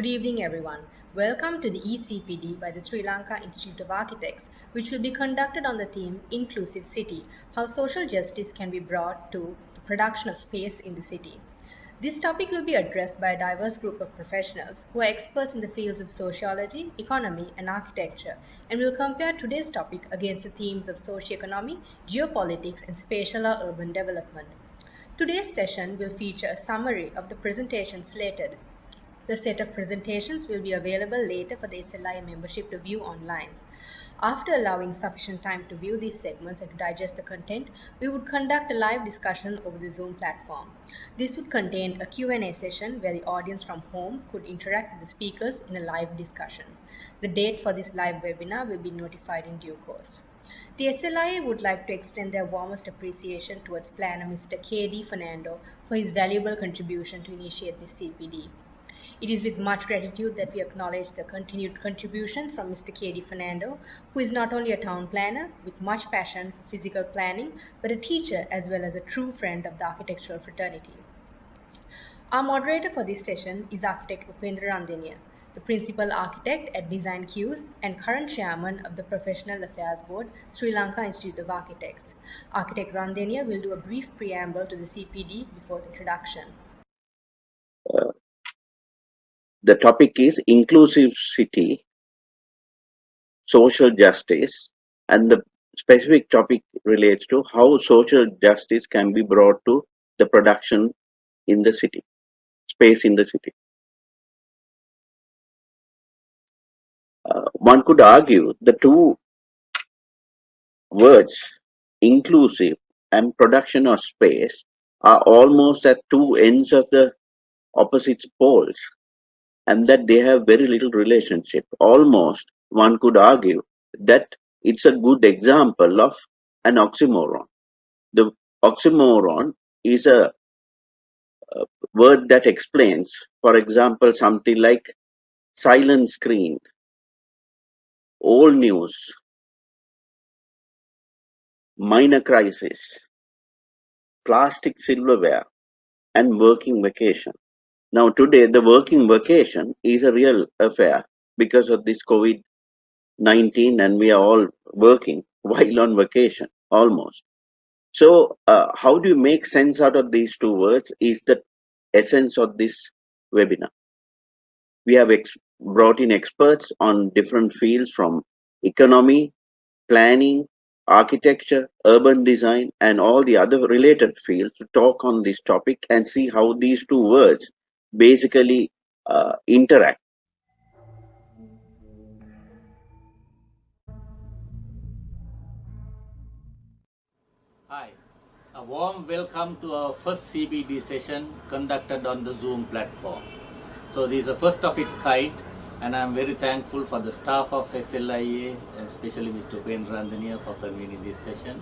Good evening, everyone. Welcome to the eCPD by the Sri Lanka Institute of Architects, which will be conducted on the theme Inclusive City, how social justice can be brought to the production of space in the city. This topic will be addressed by a diverse group of professionals who are experts in the fields of sociology, economy, and architecture, and will compare today's topic against the themes of socioeconomy, geopolitics, and spatial or urban development. Today's session will feature a summary of the presentations slated. The set of presentations will be available later for the SLI membership to view online. After allowing sufficient time to view these segments and to digest the content, we would conduct a live discussion over the Zoom platform. This would contain a Q&A session where the audience from home could interact with the speakers in a live discussion. The date for this live webinar will be notified in due course. The SLIA would like to extend their warmest appreciation towards planner Mr. K.D. Fernando for his valuable contribution to initiate this CPD. It is with much gratitude that we acknowledge the continued contributions from Mr. K.D. Fernando, who is not only a town planner with much passion for physical planning, but a teacher as well as a true friend of the architectural fraternity. Our moderator for this session is architect Upendra Randenia, the principal architect at Design Qs and current chairman of the Professional Affairs Board, Sri Lanka Institute of Architects. Architect Randenia will do a brief preamble to the CPD before the introduction. The topic is inclusive city, social justice, and the specific topic relates to how social justice can be brought to the production in the city, space in the city. One could argue the two words, inclusive and production of space, are almost at two ends of the opposite poles, and that they have very little relationship. Almost one could argue that it's a good example of an oxymoron. The oxymoron is a word that explains, for example, something like silent screen, old news, minor crisis, plastic silverware, and working vacation. Now today the working vacation is a real affair because of this COVID-19, and we are all working while on vacation almost. So how do you make sense out of these two words is the essence of this webinar. We have brought in experts on different fields from economy, planning, architecture, urban design, and all the other related fields to talk on this topic and see how these two words basically interact. Hi, a warm welcome to our first CPD session conducted on the Zoom platform. So this is the first of its kind, and I am very thankful for the staff of SLIA and especially Mr. Upendra Randenia for convening this session.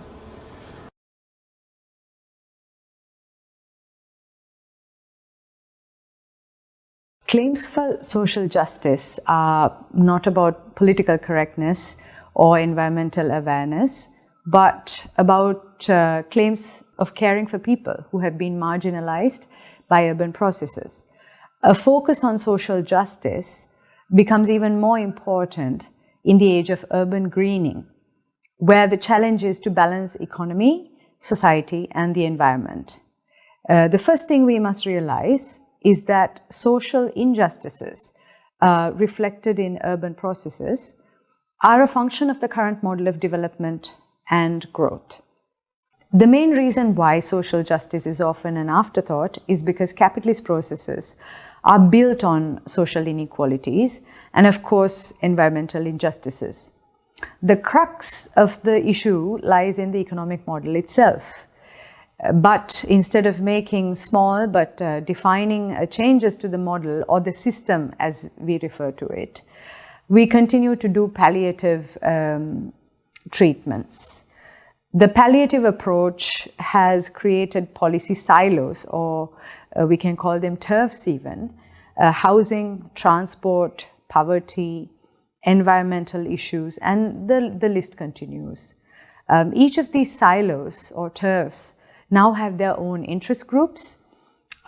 Claims for social justice are not about political correctness or environmental awareness, but about claims of caring for people who have been marginalized by urban processes. A focus on social justice becomes even more important in the age of urban greening, where the challenge is to balance economy, society, and the environment. The first thing we must realize is that social injustices reflected in urban processes are a function of the current model of development and growth. The main reason why social justice is often an afterthought is because capitalist processes are built on social inequalities and, of course, environmental injustices. The crux of the issue lies in the economic model itself. But instead of making small but defining changes to the model or the system as we refer to it, we continue to do palliative treatments. The palliative approach has created policy silos, or we can call them turfs even, housing, transport, poverty, environmental issues, and the list continues. Each of these silos or turfs now have their own interest groups,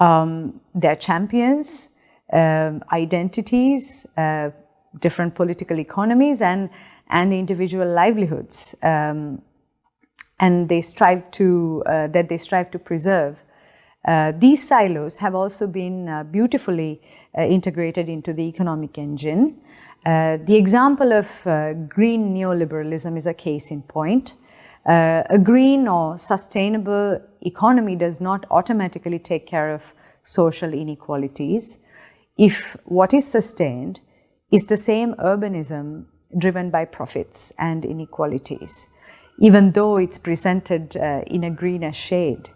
their champions, identities, different political economies, and individual livelihoods, and they strive to preserve. These silos have also been beautifully integrated into the economic engine. The example of green neoliberalism is a case in point. A green or sustainable economy does not automatically take care of social inequalities if what is sustained is the same urbanism driven by profits and inequalities, even though it's presented in a greener shade.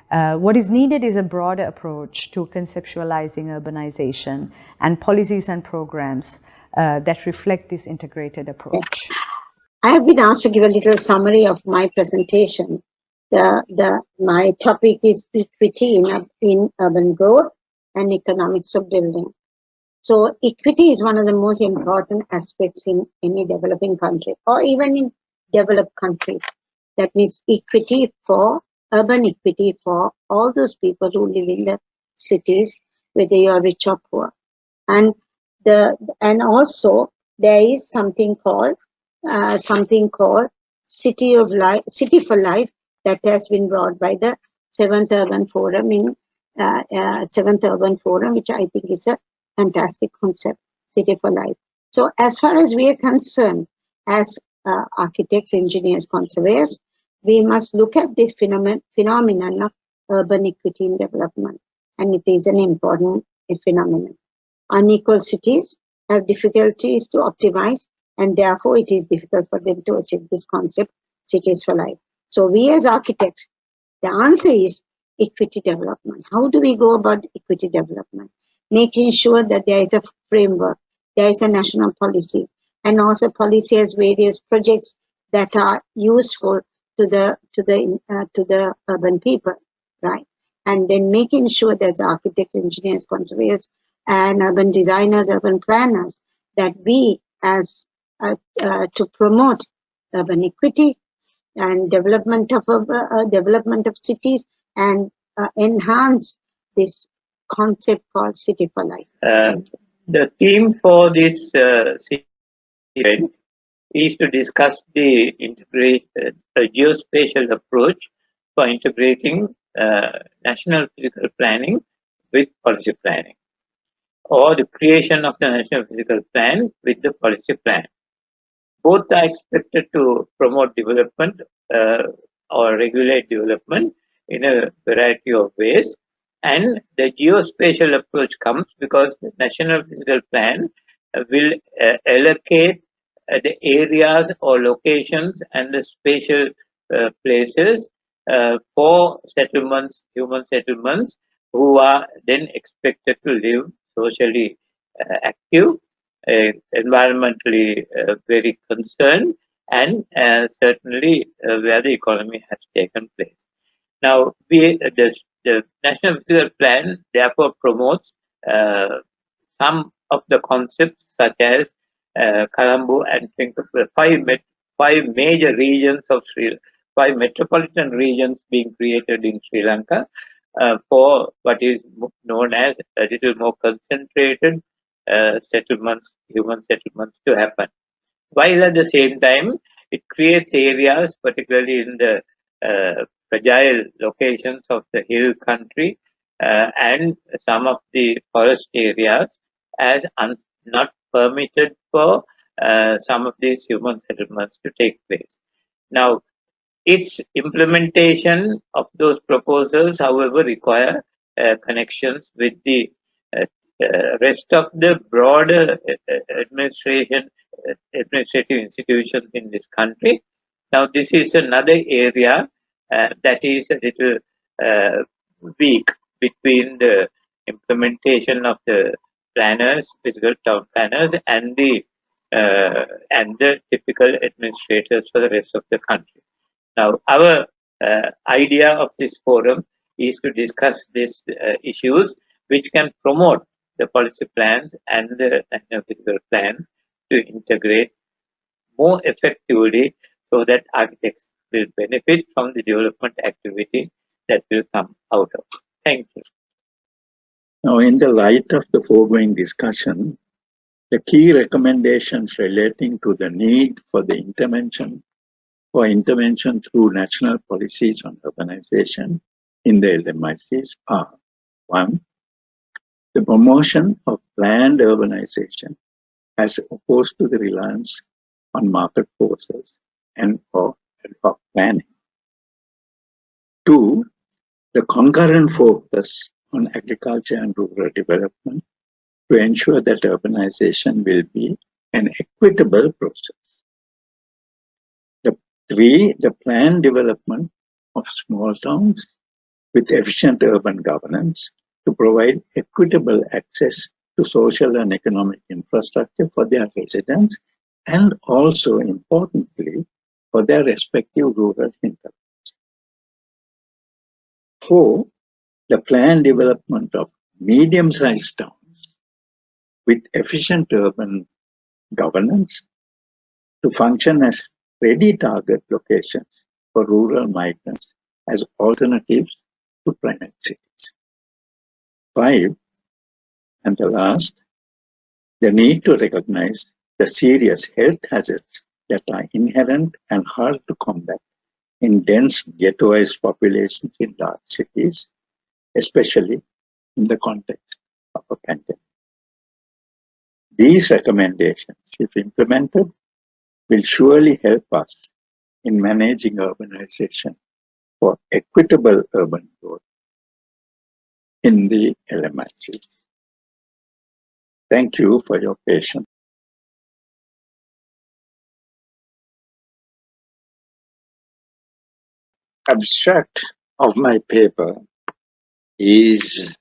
What is needed is a broader approach to conceptualizing urbanization and policies and programs that reflect this integrated approach. I have been asked to give a little summary of my presentation. My topic is equity in urban growth and economics of building. So equity is one of the most important aspects in any developing country or even in developed countries. That means urban equity for all those people who live in the cities, whether you are rich or poor. And also there is something called City for Life that has been brought by the Seventh Urban Forum which I think is a fantastic concept, City for Life. So as far as we are concerned, as architects, engineers, conservators, we must look at this phenomenon of urban equity in development, and it is an important phenomenon. Unequal cities have difficulties to optimize, and therefore it is difficult for them to achieve this concept, cities for life. So we as architects, the answer is equity development. How do we go about equity development? Making sure that there is a framework, there is a national policy, and also policy has various projects that are useful to the urban people, right? And then making sure that architects, engineers, conservators, and urban designers, urban planners, that we as to promote urban equity and development of cities and enhance this concept called City for Life. The theme for this event is to discuss the integrated geospatial approach for integrating national physical planning with policy planning, or the creation of the national physical plan with the policy plan. Both are expected to promote development or regulate development in a variety of ways. And the geospatial approach comes because the national physical plan will allocate the areas or locations and the spatial places for settlements, human settlements, who are then expected to live socially active, environmentally very concerned, and certainly where the economy has taken place. Now, the National Physical Plan therefore promotes some of the concepts such as Colombo and think of the five major regions of five metropolitan regions being created in Sri Lanka for what is known as a little more concentrated settlements, human settlements to happen. While at the same time, it creates areas, particularly in the fragile locations of the hill country and some of the forest areas, as not permitted for some of these human settlements to take place. Now, its implementation of those proposals, however, require connections with the rest of the broader administrative institutions in this country. Now, this is another area that is a little weak between the implementation of the planners, physical town planners, and the typical administrators for the rest of the country. Now, our idea of this forum is to discuss these issues which can promote the policy plans and the national physical plans to integrate more effectively so that architects will benefit from the development activity that will come out of. Thank you. Now, in the light of the foregoing discussion, the key recommendations relating to the need for the intervention through national policies on urbanization in the LMICs are: 1. The promotion of planned urbanization as opposed to the reliance on market forces and or ad hoc planning. 2. The concurrent focus on agriculture and rural development to ensure that urbanization will be an equitable process. 3. The planned development of small towns with efficient urban governance to provide equitable access to social and economic infrastructure for their residents and also, importantly, for their respective rural hinterlands. 4. The planned development of medium-sized towns with efficient urban governance to function as ready target locations for rural migrants as alternatives to private cities. 5. And the last, the need to recognize the serious health hazards that are inherent and hard to combat in dense ghettoized populations in large cities, especially in the context of a pandemic. These recommendations, if implemented, will surely help us in managing urbanization for equitable urban growth in the LMICs. Thank you for your patience. Abstract of my paper is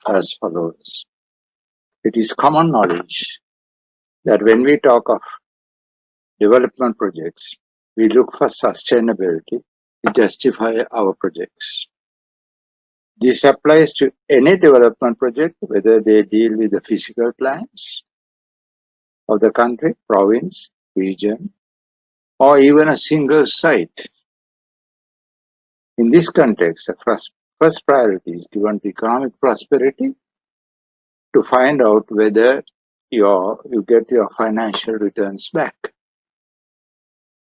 as follows. It is common knowledge that when we talk of development projects, we look for sustainability to justify our projects. This applies to any development project, whether they deal with the physical plans of the country, province, region, or even a single site. In this context, the first priority is given to economic prosperity to find out whether you get your financial returns back.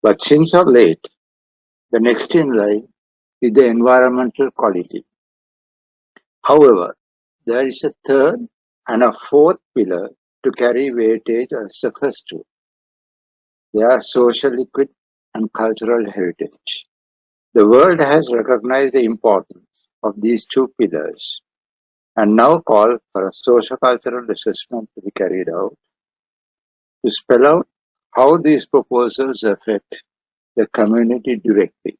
But since of late, the next in line is the environmental quality. However, there is a third and a fourth pillar to carry weightage as the first two. They are social equity and cultural heritage. The world has recognized the importance of these two pillars and now call for a socio-cultural assessment to be carried out to spell out how these proposals affect the community directly.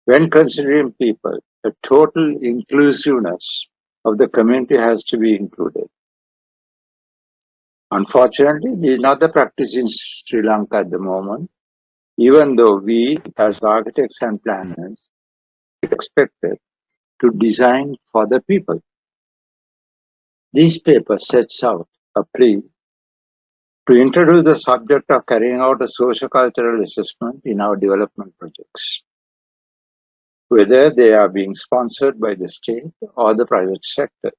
When considering people, the total inclusiveness of the community has to be included. Unfortunately, this is not the practice in Sri Lanka at the moment, even though we, as architects and planners, are expected to design for the people. This paper sets out a plea to introduce the subject of carrying out a socio-cultural assessment in our development projects, whether they are being sponsored by the state or the private sector.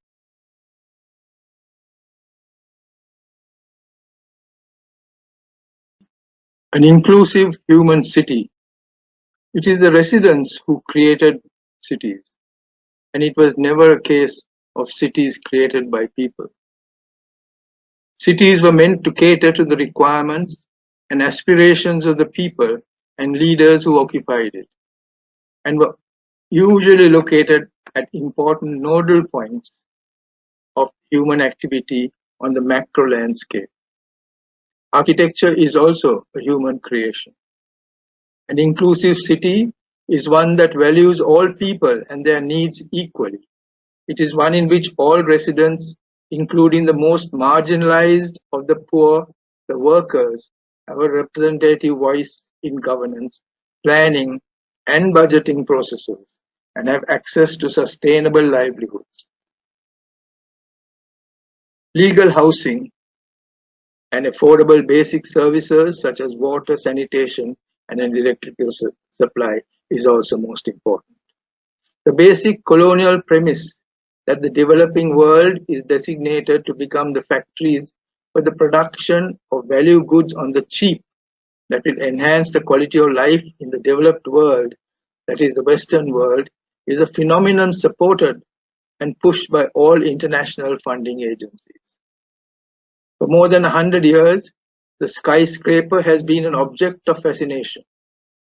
An inclusive human city. It is the residents who created cities, and it was never a case of cities created by people. Cities were meant to cater to the requirements and aspirations of the people and leaders who occupied it, and were usually located at important nodal points of human activity on the macro landscape. Architecture is also a human creation. An inclusive city is one that values all people and their needs equally. It is one in which all residents, including the most marginalized of the poor, the workers, have a representative voice in governance, planning, and budgeting processes, and have access to sustainable livelihoods. Legal housing and affordable basic services such as water, sanitation, and an electrical supply is also most important. The basic colonial premise that the developing world is designated to become the factories for the production of value goods on the cheap that will enhance the quality of life in the developed world, that is the Western world, is a phenomenon supported and pushed by all international funding agencies. For more than 100 years, the skyscraper has been an object of fascination.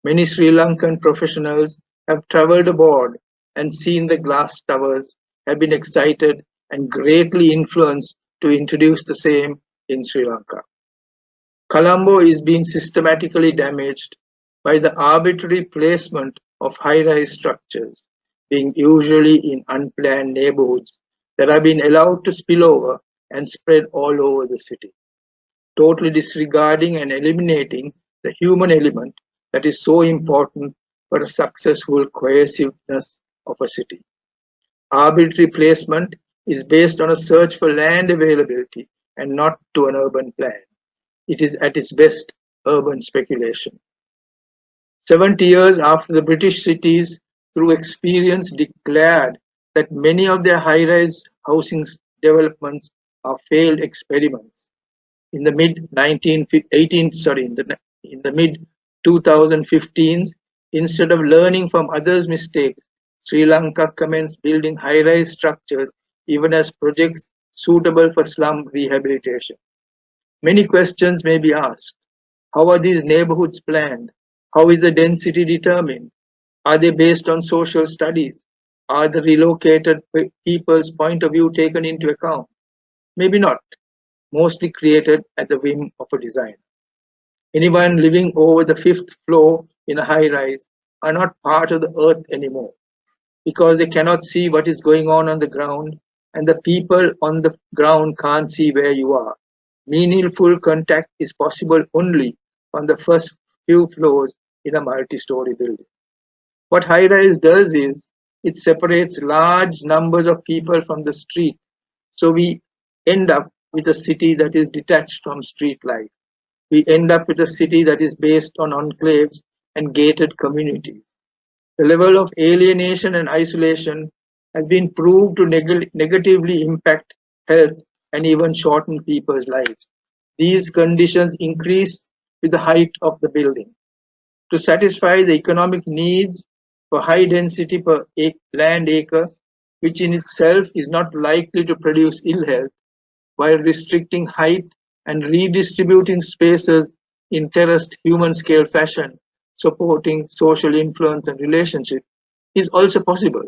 Many Sri Lankan professionals have traveled abroad and seen the glass towers, have been excited and greatly influenced to introduce the same in Sri Lanka. Colombo is being systematically damaged by the arbitrary placement of high-rise structures, being usually in unplanned neighborhoods that have been allowed to spill over and spread all over the city, totally disregarding and eliminating the human element that is so important for a successful cohesiveness of a city. Arbitrary placement is based on a search for land availability and not to an urban plan. It is at its best urban speculation. 70 years after the British cities, through experience, declared that many of their high-rise housing developments are failed experiments. In the mid 2015s, instead of learning from others' mistakes, Sri Lanka commenced building high-rise structures even as projects suitable for slum rehabilitation. Many questions may be asked. How are these neighborhoods planned? How is the density determined? Are they based on social studies? Are the relocated people's point of view taken into account? Maybe not. Mostly created at the whim of a designer. Anyone living over the fifth floor in a high rise are not part of the earth anymore because they cannot see what is going on the ground, and the people on the ground can't see where you are. Meaningful contact is possible only on the first few floors in a multi-story building. What high-rise does is it separates large numbers of people from the street, so we end up with a city that is detached from street life. We end up with a city that is based on enclaves and gated communities. The level of alienation and isolation has been proved to negatively impact health and even shorten people's lives. These conditions increase with the height of the building. To satisfy the economic needs for high density per land acre, which in itself is not likely to produce ill health, while restricting height and redistributing spaces in terraced human scale fashion, supporting social influence and relationship, is also possible.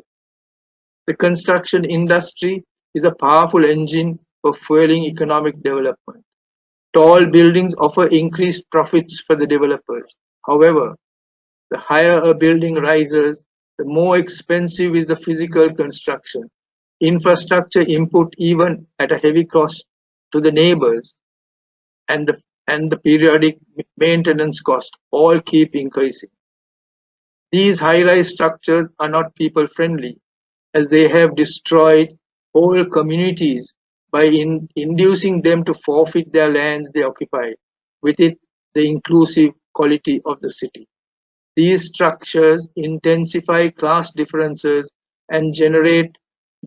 The construction industry is a powerful engine for fueling economic development. Tall buildings offer increased profits for the developers. However, the higher a building rises, the more expensive is the physical construction. Infrastructure input, even at a heavy cost to the neighbors, and the periodic maintenance cost all keep increasing. These high-rise structures are not people-friendly, as they have destroyed whole communities by inducing them to forfeit their lands they occupy, with it the inclusive quality of the city. These structures intensify class differences and generate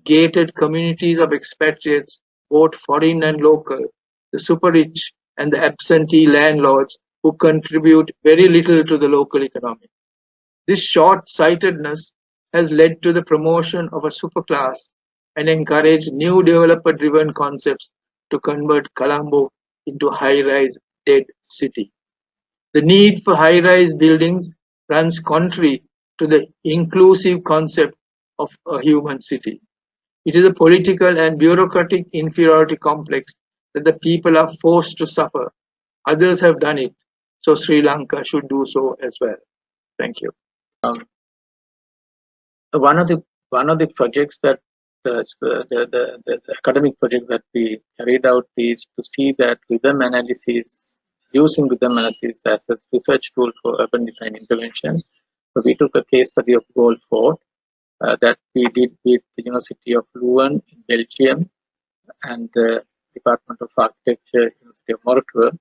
gated communities of expatriates, both foreign and local, the super-rich and the absentee landlords who contribute very little to the local economy. This short-sightedness has led to the promotion of a superclass and encouraged new developer-driven concepts to convert Colombo into a high-rise dead city. The need for high-rise buildings runs contrary to the inclusive concept of a human city. It is a political and bureaucratic inferiority complex that the people are forced to suffer. Others have done it, so Sri Lanka should do so as well. Thank you. One of the projects that the academic project that we carried out is to see that rhythm analysis, using rhythm analysis as a research tool for urban design intervention. So we took a case study of Gold Fort that we did with the University of Leuven in Belgium and the Department of Architecture, University of Morocco,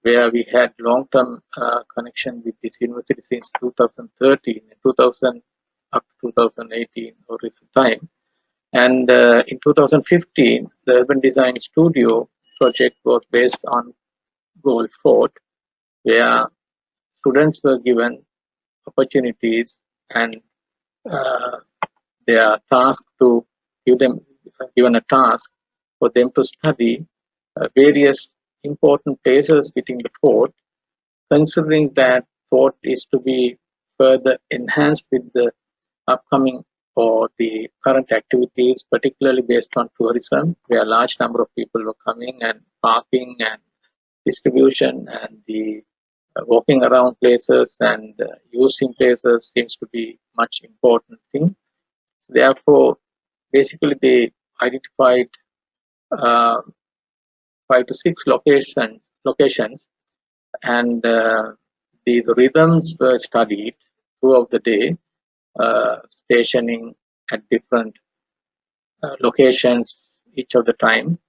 where we had long-term connection with this university since 2013, 2000 up to 2018 or recent time. And in 2015, the Urban Design Studio project was based on Goal Fort, where students were given opportunities and uh, they are tasked to given a task for them to study various important places within the fort, considering that fort is to be further enhanced with the upcoming or the current activities, particularly based on tourism, where a large number of people were coming, and parking and distribution and the walking around places and using places seems to be much important thing. Therefore, basically they identified uh, 5 to 6 locations, and these rhythms were studied throughout the day, stationing at different locations each of the time,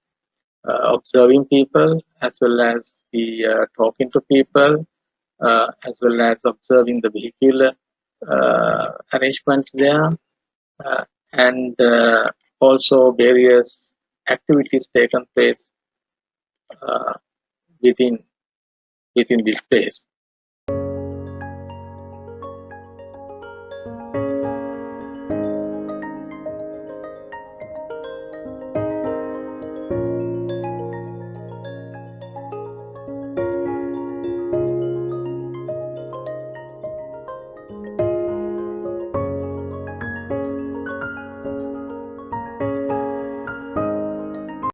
observing people as well as the talking to people, as well as observing the vehicular arrangements there, and also various activities taken place uh, within this place.